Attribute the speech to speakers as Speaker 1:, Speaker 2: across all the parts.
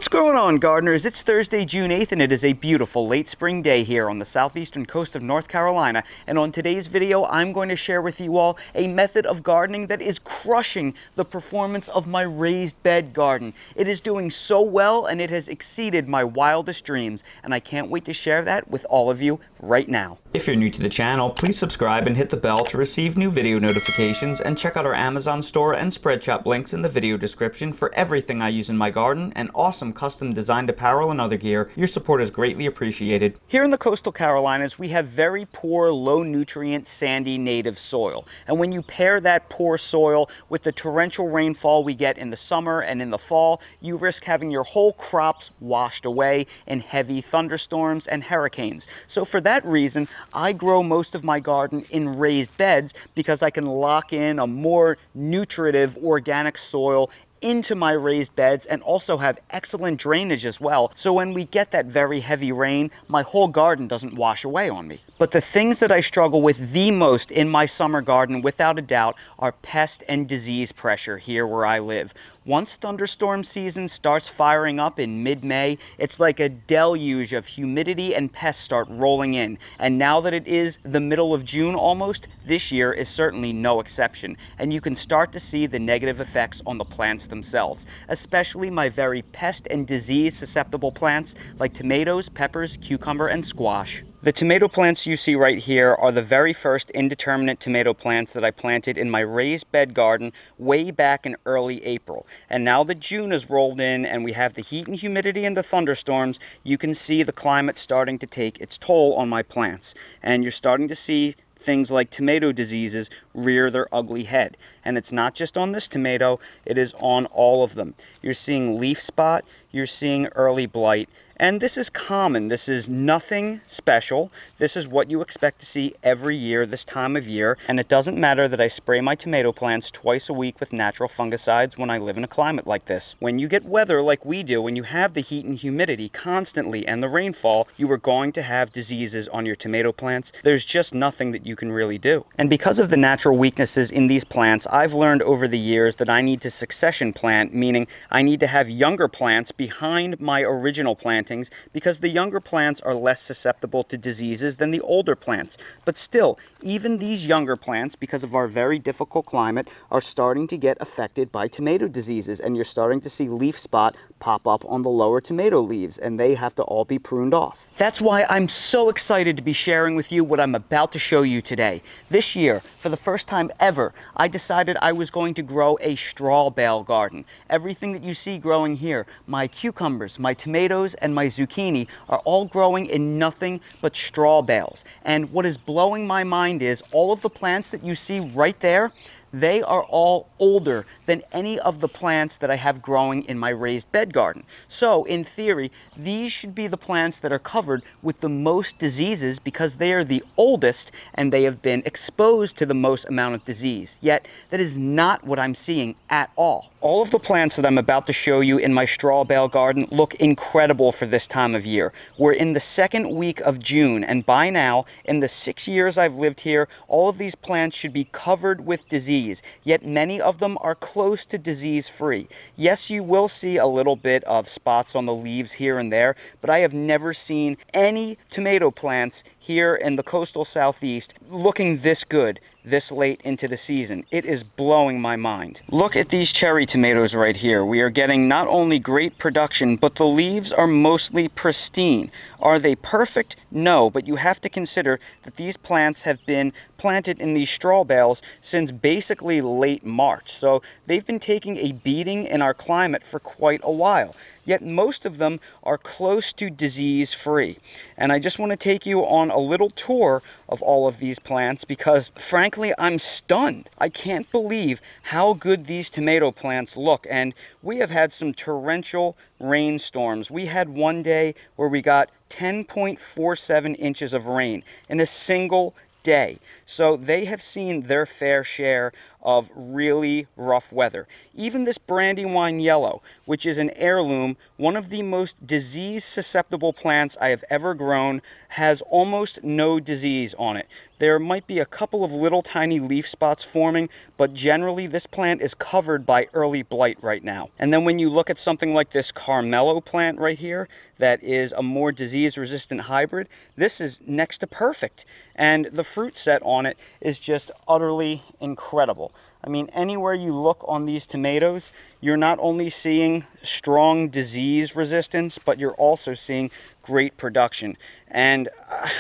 Speaker 1: What's going on, gardeners? It's Thursday, June 8th, and it is a beautiful late spring day here on the southeastern coast of North Carolina. And on today's video, I'm going to share with you all a method of gardening that is crushing the performance of my raised bed garden. It is doing so well, and it has exceeded my wildest dreams, and I can't wait to share that with all of you right now.
Speaker 2: If you're new to the channel, please subscribe and hit the bell to receive new video notifications, and check out our Amazon store and Spreadshop links in the video description for everything I use in my garden and awesome custom designed apparel and other gear. Your support is greatly appreciated.
Speaker 1: Here in the coastal Carolinas, we have very poor, low nutrient, sandy native soil. And when you pair that poor soil with the torrential rainfall we get in the summer and in the fall, you risk having your whole crops washed away in heavy thunderstorms and hurricanes. So for that reason, I grow most of my garden in raised beds because I can lock in a more nutritive organic soil into my raised beds and also have excellent drainage as well. So when we get that very heavy rain, my whole garden doesn't wash away on me. But the things that I struggle with the most in my summer garden, without a doubt, are pest and disease pressure here where I live. Once thunderstorm season starts firing up in mid-May, it's like a deluge of humidity and pests start rolling in. And now that it is the middle of June almost, this year is certainly no exception. And you can start to see the negative effects on the plants themselves, especially my very pest and disease susceptible plants like tomatoes, peppers, cucumber, and squash. The tomato plants you see right here are the very first indeterminate tomato plants that I planted in my raised bed garden way back in early April. And now that June has rolled in and we have the heat and humidity and the thunderstorms, you can see the climate starting to take its toll on my plants. And you're starting to see things like tomato diseases rear their ugly head. And it's not just on this tomato, it is on all of them. You're seeing leaf spot, you're seeing early blight, and this is common. This is nothing special. This is what you expect to see every year this time of year. And it doesn't matter that I spray my tomato plants twice a week with natural fungicides when I live in a climate like this. When you get weather like we do, when you have the heat and humidity constantly and the rainfall, you are going to have diseases on your tomato plants. There's just nothing that you can really do. And because of the natural weaknesses in these plants, I've learned over the years that I need to succession plant, meaning I need to have younger plants behind my original planting, because the younger plants are less susceptible to diseases than the older plants. But still, even these younger plants, because of our very difficult climate, are starting to get affected by tomato diseases, and you're starting to see leaf spot pop up on the lower tomato leaves, and they have to all be pruned off. That's why I'm so excited to be sharing with you what I'm about to show you today. This year, for the first time ever, I decided I was going to grow a straw bale garden. Everything that you see growing here, my cucumbers, my tomatoes, and my zucchini are all growing in nothing but straw bales. And what is blowing my mind is all of the plants that you see right there, they are all older than any of the plants that I have growing in my raised bed garden. So, in theory, these should be the plants that are covered with the most diseases because they are the oldest and they have been exposed to the most amount of disease. Yet, that is not what I'm seeing at all. All of the plants that I'm about to show you in my straw bale garden look incredible for this time of year. We're in the second week of June, and by now, in the 6 years I've lived here, all of these plants should be covered with disease. Yet many of them are close to disease-free. Yes, you will see a little bit of spots on the leaves here and there, but I have never seen any tomato plants here in the coastal southeast looking this good this late into the season. It is blowing my mind. Look at these cherry tomatoes right here. We are getting not only great production, but the leaves are mostly pristine. Are they perfect? No, but you have to consider that these plants have been planted in these straw bales since basically late March. So they've been taking a beating in our climate for quite a while. Yet most of them are close to disease-free. And I just want to take you on a little tour of all of these plants because, frankly, I'm stunned. I can't believe how good these tomato plants look. And we have had some torrential rainstorms. We had one day where we got 10.47 inches of rain in a single day. So they have seen their fair share of really rough weather. Even this Brandywine yellow, which is an heirloom, one of the most disease susceptible plants I have ever grown, has almost no disease on it. There might be a couple of little tiny leaf spots forming, but generally this plant is covered by early blight right now. And then when you look at something like this Carmelo plant right here, that is a more disease-resistant hybrid, this is next to perfect. And the fruit set on it is just utterly incredible. I mean, anywhere you look on these tomatoes, you're not only seeing strong disease resistance, but you're also seeing great production. And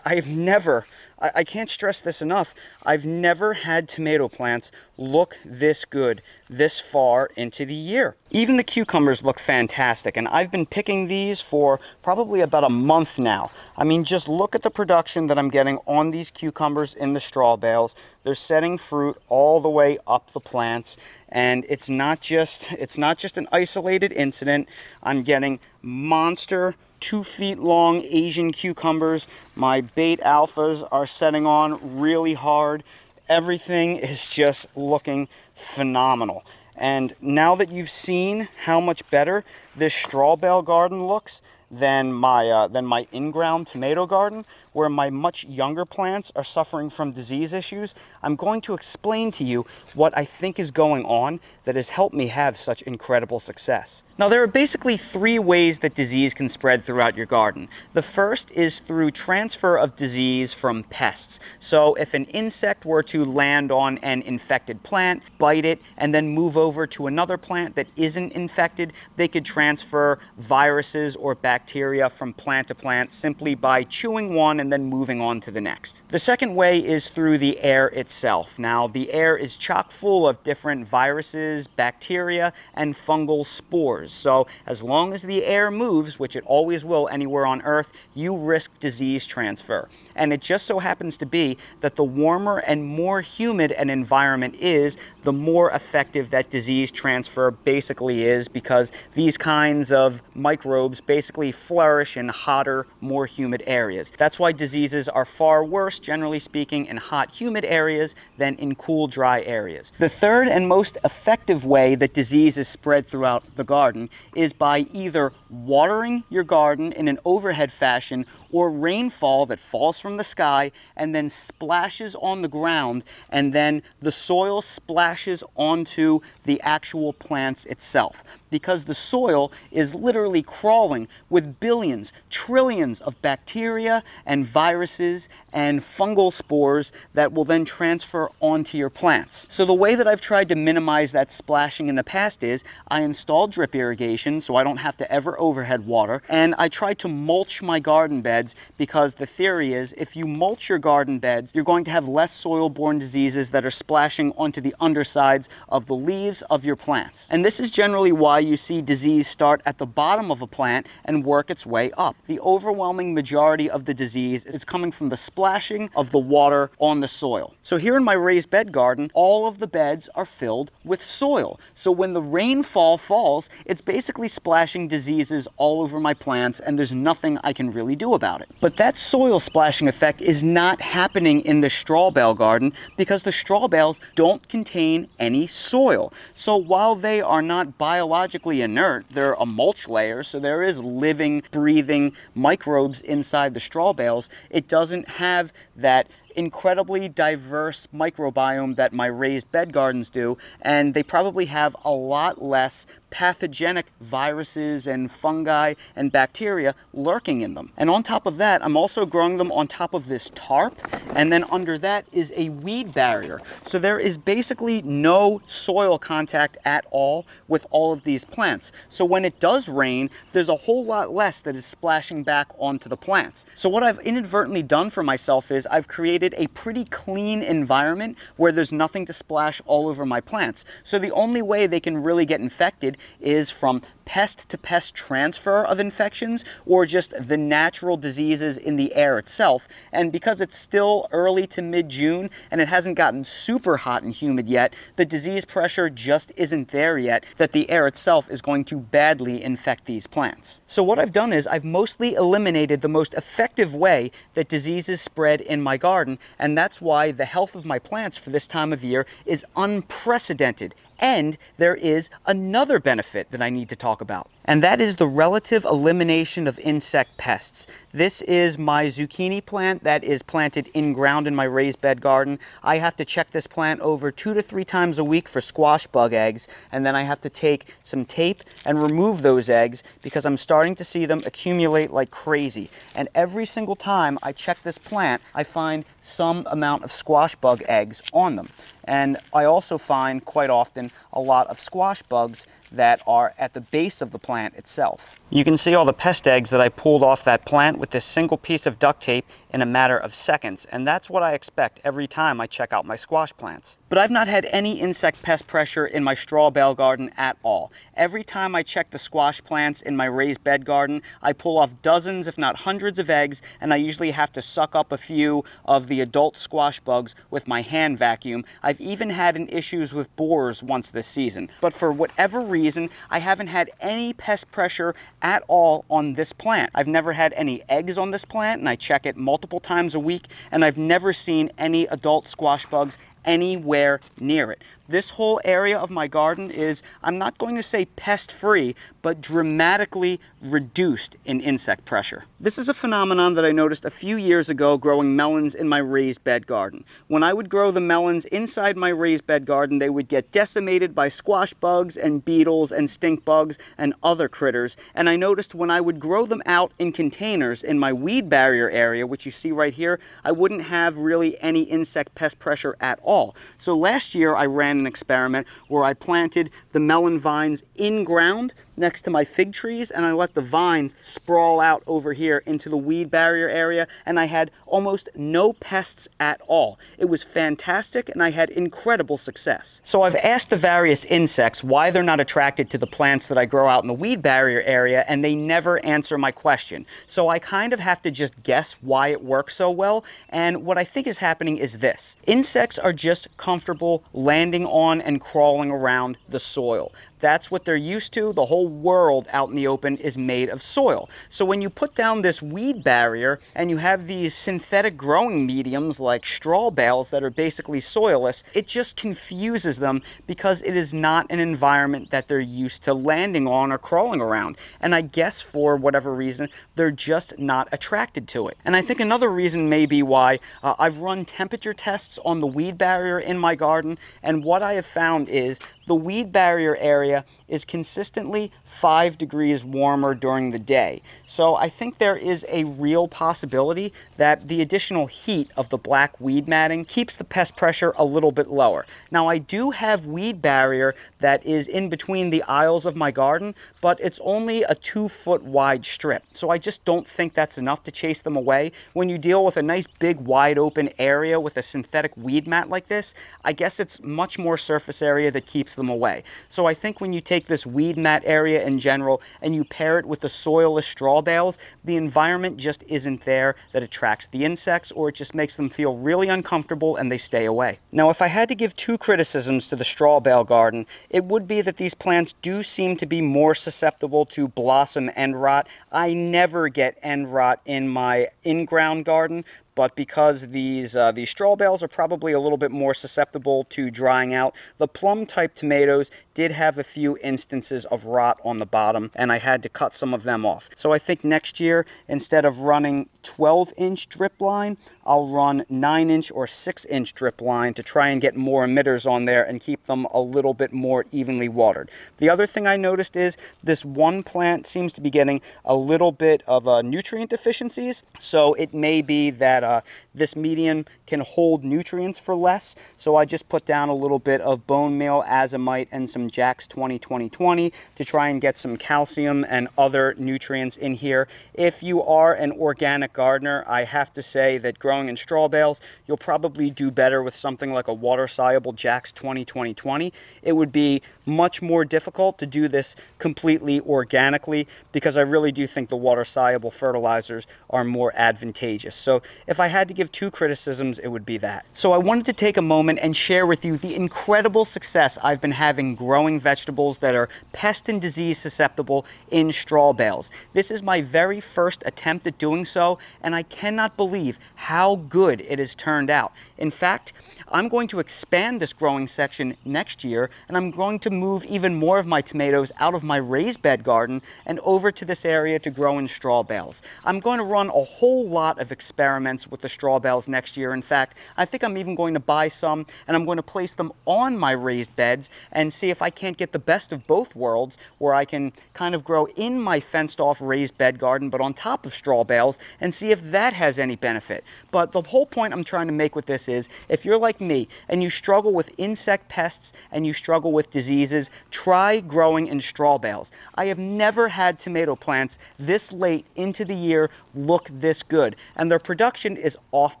Speaker 1: I can't stress this enough, I've never had tomato plants look this good this far into the year. Even the cucumbers look fantastic, and I've been picking these for probably about a month now. I mean, just look at the production that I'm getting on these cucumbers in the straw bales. They're setting fruit all the way up the plants, and it's not just an isolated incident. I'm getting monster 2 feet long Asian cucumbers. My bait alphas are setting on really hard. Everything is just looking phenomenal. And now that you've seen how much better this straw bale garden looks than my in-ground tomato garden, where my much younger plants are suffering from disease issues, I'm going to explain to you what I think is going on that has helped me have such incredible success. Now, there are basically 3 ways that disease can spread throughout your garden. The first is through transfer of disease from pests. So if an insect were to land on an infected plant, bite it, and then move over to another plant that isn't infected, they could transfer viruses or bacteria from plant to plant simply by chewing one and then moving on to the next. The second way is through the air itself. Now, the air is chock full of different viruses, bacteria, and fungal spores. So as long as the air moves, which it always will anywhere on Earth, you risk disease transfer. And it just so happens to be that the warmer and more humid an environment is, the more effective that disease transfer basically is, because these kinds of microbes basically flourish in hotter, more humid areas. That's why diseases are far worse, generally speaking, in hot, humid areas than in cool, dry areas. The third and most effective way that disease is spread throughout the garden is by either watering your garden in an overhead fashion or rainfall that falls from the sky and then splashes on the ground, and then the soil splashes onto the actual plants itself. Because the soil is literally crawling with billions, trillions of bacteria and viruses and fungal spores that will then transfer onto your plants. So the way that I've tried to minimize that splashing in the past is I installed drip irrigation so I don't have to ever overhead water, and I try to mulch my garden beds, because the theory is if you mulch your garden beds, you're going to have less soil-borne diseases that are splashing onto the undersides of the leaves of your plants. And this is generally why you see disease start at the bottom of a plant and work its way up. The overwhelming majority of the disease is coming from the splashing of the water on the soil. So here in my raised bed garden, all of the beds are filled with soil. So when the rainfall falls, it's basically splashing diseases all over my plants, and there's nothing I can really do about it. But that soil splashing effect is not happening in the straw bale garden, because the straw bales don't contain any soil. So while they are not biologically inert, they're a mulch layer, so there is living, breathing microbes inside the straw bales. It doesn't have that incredibly diverse microbiome that my raised bed gardens do, and they probably have a lot less pathogenic viruses and fungi and bacteria lurking in them. And on top of that, I'm also growing them on top of this tarp, and then under that is a weed barrier. So there is basically no soil contact at all with all of these plants. So when it does rain, there's a whole lot less that is splashing back onto the plants. So what I've inadvertently done for myself is I've created a pretty clean environment where there's nothing to splash all over my plants. So the only way they can really get infected is from pest-to-pest transfer of infections or just the natural diseases in the air itself. And because it's still early to mid-June and it hasn't gotten super hot and humid yet, the disease pressure just isn't there yet that the air itself is going to badly infect these plants. So what I've done is I've mostly eliminated the most effective way that diseases spread in my garden, and that's why the health of my plants for this time of year is unprecedented. And there is another benefit that I need to talk about, and that is the relative elimination of insect pests. This is my zucchini plant that is planted in ground in my raised bed garden. I have to check this plant over 2 to 3 times a week for squash bug eggs, and then I have to take some tape and remove those eggs because I'm starting to see them accumulate like crazy. And every single time I check this plant, I find some amount of squash bug eggs on them. And I also find quite often a lot of squash bugs that are at the base of the plant itself. You can see all the pest eggs that I pulled off that plant with this single piece of duct tape in a matter of seconds, and that's what I expect every time I check out my squash plants. But I've not had any insect pest pressure in my straw bale garden at all. Every time I check the squash plants in my raised bed garden, I pull off dozens, if not hundreds of eggs, and I usually have to suck up a few of the adult squash bugs with my hand vacuum. I've even had issues with borers once this season. But for whatever reason, I haven't had any pest pressure at all on this plant. I've never had any eggs on this plant, and I check it multiple times a week, and I've never seen any adult squash bugs anywhere near it. This whole area of my garden is, I'm not going to say pest-free, but dramatically reduced in insect pressure. This is a phenomenon that I noticed a few years ago growing melons in my raised bed garden. When I would grow the melons inside my raised bed garden, they would get decimated by squash bugs and beetles and stink bugs and other critters. And I noticed when I would grow them out in containers in my weed barrier area, which you see right here, I wouldn't have really any insect pest pressure at all. So last year I ran an experiment where I planted the melon vines in ground next to my fig trees, and I let the vines sprawl out over here into the weed barrier area, and I had almost no pests at all. It was fantastic, and I had incredible success. So I've asked the various insects why they're not attracted to the plants that I grow out in the weed barrier area, and they never answer my question. So I kind of have to just guess why it works so well, and what I think is happening is this. Insects are just comfortable landing on and crawling around the soil. That's what they're used to. The whole world out in the open is made of soil. So when you put down this weed barrier and you have these synthetic growing mediums like straw bales that are basically soilless, it just confuses them because it is not an environment that they're used to landing on or crawling around. And I guess for whatever reason, they're just not attracted to it. And I think another reason may be why I've run temperature tests on the weed barrier in my garden, and what I have found is the weed barrier area is consistently 5 degrees warmer during the day. So I think there is a real possibility that the additional heat of the black weed matting keeps the pest pressure a little bit lower. Now I do have weed barrier that is in between the aisles of my garden, but it's only a 2-foot wide strip. So I just don't think that's enough to chase them away. When you deal with a nice big wide open area with a synthetic weed mat like this, I guess it's much more surface area that keeps them away. So I think when you take this weed mat area in general and you pair it with the soilless straw bales, the environment just isn't there that attracts the insects, or it just makes them feel really uncomfortable and they stay away. Now if I had to give 2 criticisms to the straw bale garden, it would be that these plants do seem to be more susceptible to blossom end rot. I never get end rot in my in-ground garden, but because these straw bales are probably a little bit more susceptible to drying out. The plum-type tomatoes did have a few instances of rot on the bottom, and I had to cut some of them off. So I think next year, instead of running 12-inch drip line, I'll run 9-inch or 6-inch drip line to try and get more emitters on there and keep them a little bit more evenly watered. The other thing I noticed is this one plant seems to be getting a little bit of nutrient deficiencies, so it may be that this medium can hold nutrients for less. So I just put down a little bit of bone meal, azomite, and some Jack's 20-20-20 to try and get some calcium and other nutrients in here. If you are an organic gardener, I have to say that growing in straw bales, you'll probably do better with something like a water-soluble Jack's 20-20-20. It would be much more difficult to do this completely organically because I really do think the water-soluble fertilizers are more advantageous. So if I had to give two criticisms, it would be that. So I wanted to take a moment and share with you the incredible success I've been having growing vegetables that are pest and disease susceptible in straw bales. This is my very first attempt at doing so, and I cannot believe how good it has turned out. In fact, I'm going to expand this growing section next year, and I'm going to move even more of my tomatoes out of my raised bed garden and over to this area to grow in straw bales. I'm going to run a whole lot of experiments with the straw bales next year. In fact, I think I'm even going to buy some, and I'm going to place them on my raised beds and see if I can't get the best of both worlds, where I can kind of grow in my fenced off raised bed garden but on top of straw bales, and see if that has any benefit. But the whole point I'm trying to make with this is, if you're like me and you struggle with insect pests and you struggle with diseases, try growing in straw bales. I have never had tomato plants this late into the year look this good, and their production is off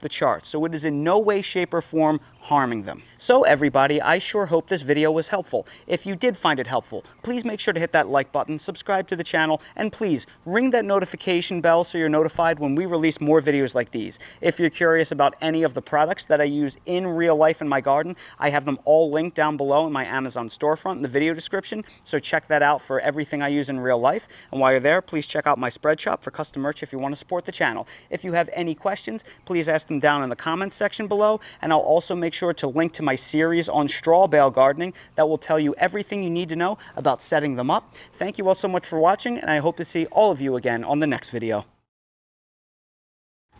Speaker 1: the charts, so it is in no way, shape, or form harming them. So everybody, I sure hope this video was helpful. If you did find it helpful, please make sure to hit that like button, subscribe to the channel, and please ring that notification bell so you're notified when we release more videos like these. If you're curious about any of the products that I use in real life in my garden, I have them all linked down below in my Amazon storefront in the video description, so check that out for everything I use in real life. And while you're there, please check out my spread shop for custom merch if you want to support the channel. If you have any questions, please ask them down in the comments section below, and I'll also make sure to link to my series on straw bale gardening that will tell you everything you need to know about setting them up. Thank you all so much for watching, and I hope to see all of you again on the next video.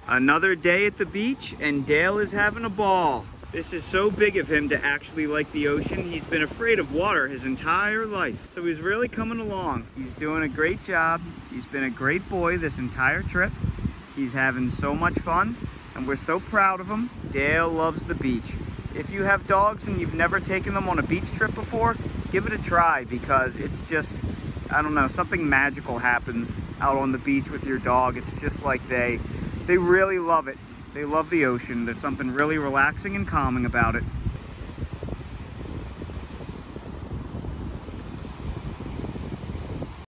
Speaker 1: Another day at the beach, and Dale is having a ball. This is so big of him to actually like the ocean. He's been afraid of water his entire life, so he's really coming along. He's doing a great job. He's been a great boy this entire trip. He's having so much fun, and we're so proud of him. Dale loves the beach. If you have dogs and you've never taken them on a beach trip before, give it a try, because it's just, I don't know, something magical happens out on the beach with your dog. It's just like they really love it. They love the ocean. There's something really relaxing and calming about it.